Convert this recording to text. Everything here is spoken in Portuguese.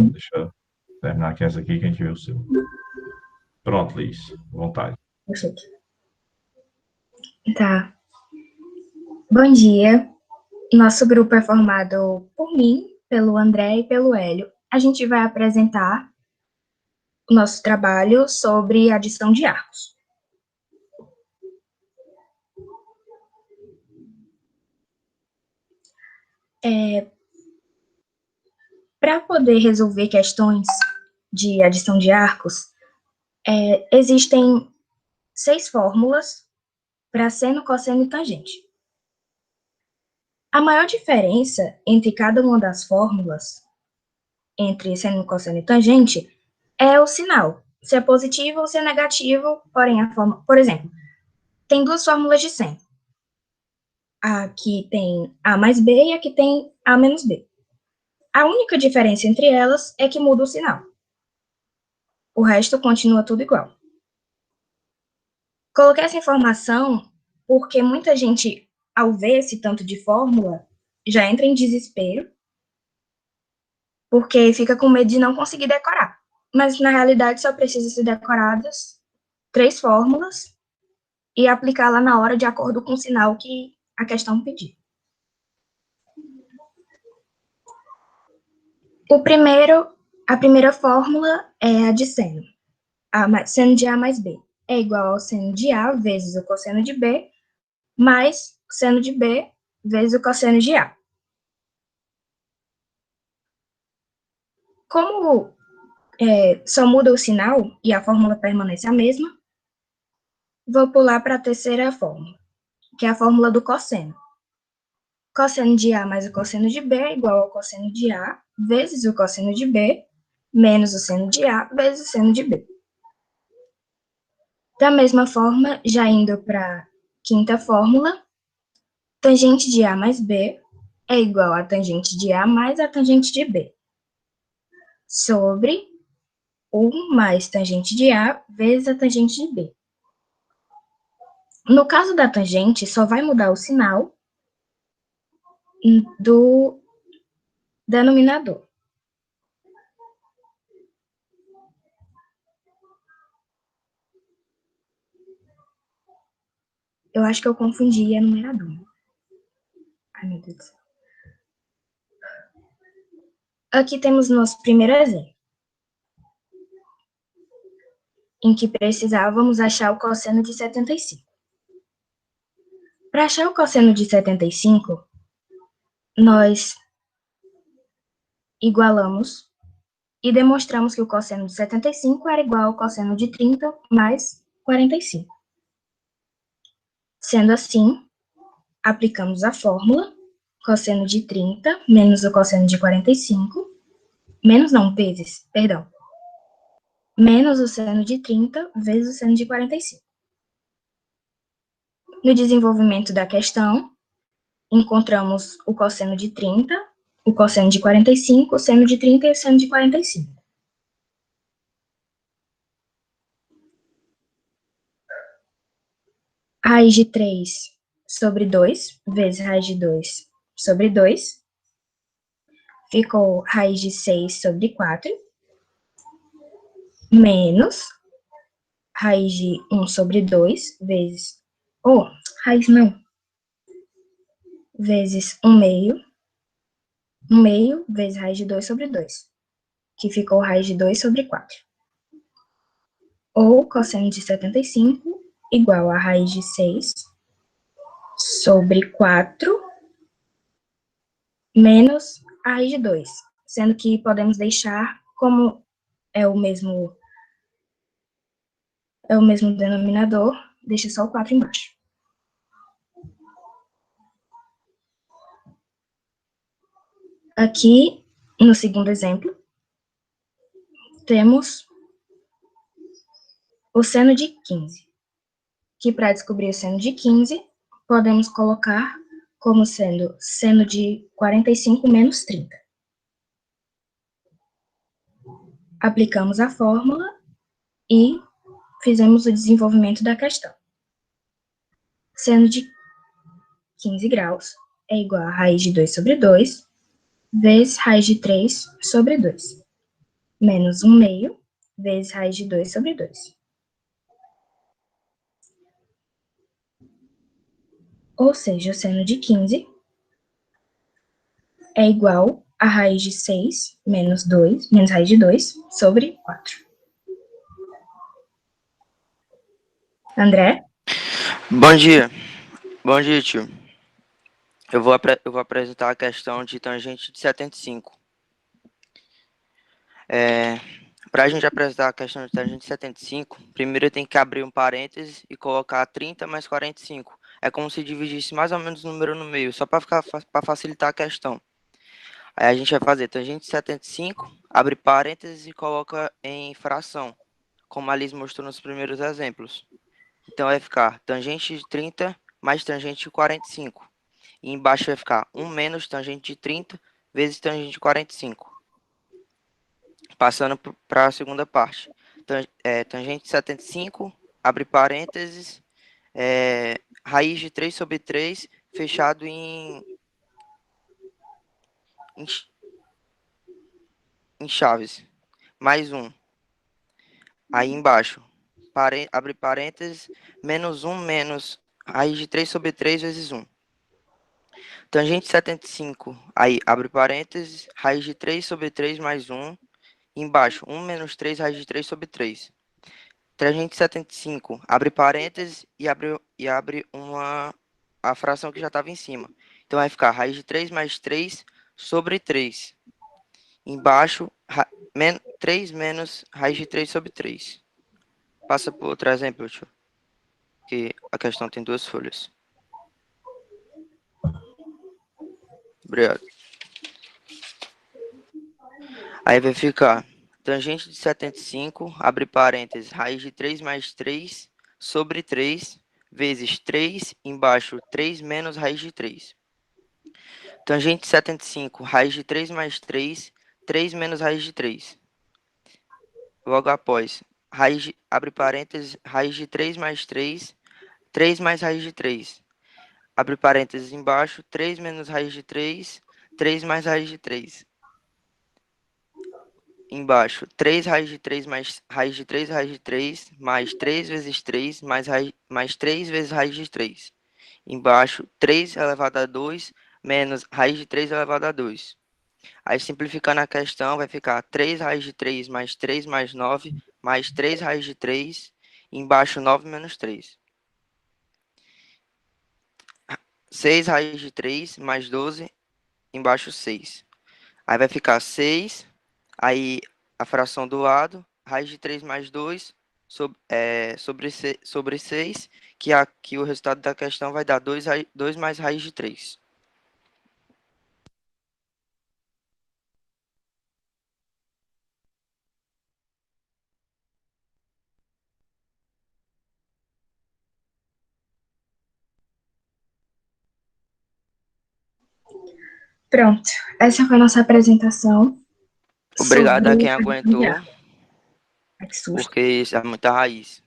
Então, deixa eu terminar aqui essa aqui que a gente vê o seu. Pronto, Liz, à vontade. Perfeito. Tá. Bom dia. Nosso grupo é formado por mim, pelo André e pelo Hélio. A gente vai apresentar o nosso trabalho sobre adição de arcos. Para poder resolver questões de adição de arcos, existem 6 fórmulas para seno, cosseno e tangente. A maior diferença entre cada uma das fórmulas, entre seno, cosseno e tangente, é o sinal, se é positivo ou se é negativo, porém a forma, por exemplo, tem 2 fórmulas de seno. Aqui tem A mais B e aqui tem A menos B. A única diferença entre elas é que muda o sinal. O resto continua tudo igual. Coloquei essa informação porque muita gente, ao ver esse tanto de fórmula, já entra em desespero, porque fica com medo de não conseguir decorar. Mas, na realidade, só precisa ser decoradas 3 fórmulas e aplicá-la na hora de acordo com o sinal que a questão pedir. A primeira fórmula é a de seno. Seno de A mais B é igual ao seno de A vezes o cosseno de B, mais o seno de B vezes o cosseno de A. Como só muda o sinal e a fórmula permanece a mesma, vou pular para a terceira fórmula, que é a fórmula do cosseno. Cosseno de A mais o cosseno de B é igual ao cosseno de A vezes o cosseno de B, menos o seno de A vezes o seno de B. Da mesma forma, já indo para a quinta fórmula, tangente de A mais B é igual a tangente de A mais a tangente de B, sobre 1 mais tangente de A vezes a tangente de B. No caso da tangente, só vai mudar o sinal do denominador. Eu acho que eu confundi a numerador. Ai, meu Deus do céu. Aqui temos nosso primeiro exemplo, em que precisávamos achar o cosseno de 75. Para achar o cosseno de 75, nós igualamos e demonstramos que o cosseno de 75 era igual ao cosseno de 30 mais 45. Sendo assim, aplicamos a fórmula cosseno de 30 menos o cosseno de 45, menos não, vezes, perdão, menos o seno de 30 vezes o seno de 45. No desenvolvimento da questão, encontramos o cosseno de 30, o cosseno de 45, o seno de 30 e o seno de 45. Raiz de 3 sobre 2, vezes raiz de 2 sobre 2, ficou raiz de 6 sobre 4, menos raiz de 1 sobre 2, vezes, raiz não, vezes 1 meio vezes raiz de 2 sobre 2, que ficou raiz de 2 sobre 4. Ou cosseno de 75 igual a raiz de 6 sobre 4 menos a raiz de 2, sendo que podemos deixar como é o mesmo denominador, deixa só o 4 embaixo. Aqui, no segundo exemplo, temos o seno de 15, que para descobrir o seno de 15, podemos colocar como sendo seno de 45 menos 30. Aplicamos a fórmula e fizemos o desenvolvimento da questão. Seno de 15 graus é igual a raiz de 2 sobre 2, vezes raiz de 3 sobre 2. menos 1/2 vezes raiz de 2 sobre 2. Ou seja, o seno de 15 é igual a raiz de 6 menos 2, menos raiz de 2 sobre 4. André? Bom dia. Bom dia, tio. Eu vou apresentar a questão de tangente de 75. Para a gente apresentar a questão de tangente de 75, primeiro eu tenho que abrir um parêntese e colocar 30 mais 45. É como se dividisse mais ou menos o número no meio, só para facilitar a questão. Aí a gente vai fazer tangente de 75, abre parênteses e coloca em fração, como a Liz mostrou nos primeiros exemplos. Então vai ficar tangente de 30 mais tangente de 45. E embaixo vai ficar 1 menos tangente de 30 vezes tangente de 45. Passando para a segunda parte. Tangente de 75, abre parênteses, raiz de 3 sobre 3, fechado em chaves. Mais 1. Aí embaixo, abre parênteses, menos 1 menos raiz de 3 sobre 3 vezes 1. Tangente de 75, aí abre parênteses, raiz de 3 sobre 3 mais 1. Embaixo, 1 menos 3 raiz de 3 sobre 3. Tangente de 75, abre parênteses e abre a fração que já estava em cima. Então vai ficar raiz de 3 mais 3 sobre 3. Embaixo, 3 menos raiz de 3 sobre 3. Passa por outro exemplo, tio, que a questão tem 2 folhas. Obrigado. Aí vai ficar tangente de 75, abre parênteses, raiz de 3 mais 3 sobre 3, vezes 3, embaixo 3 menos raiz de 3. Tangente de 75, raiz de 3 mais 3, 3 menos raiz de 3. Logo após, abre parênteses, raiz de 3 mais 3, 3 mais raiz de 3. Abre parênteses embaixo, 3 menos raiz de 3, 3 mais raiz de 3. Embaixo, 3 raiz de 3 mais raiz de 3 raiz de 3, mais 3 vezes 3, mais 3 vezes raiz de 3. Embaixo, 3 elevado a 2, menos raiz de 3 elevado a 2. Aí, simplificando a questão, vai ficar 3 raiz de 3 mais 3 mais 9, mais 3 raiz de 3, embaixo 9 menos 3. 6 raiz de 3 mais 12, embaixo 6. Aí vai ficar 6, aí a fração do lado, raiz de 3 mais 2 sobre 6, que aqui o resultado da questão vai dar 2 mais raiz de 3. Pronto, essa foi a nossa apresentação. Obrigado a sobre quem aguentou, Ai, que susto. porque isso é muita raiz.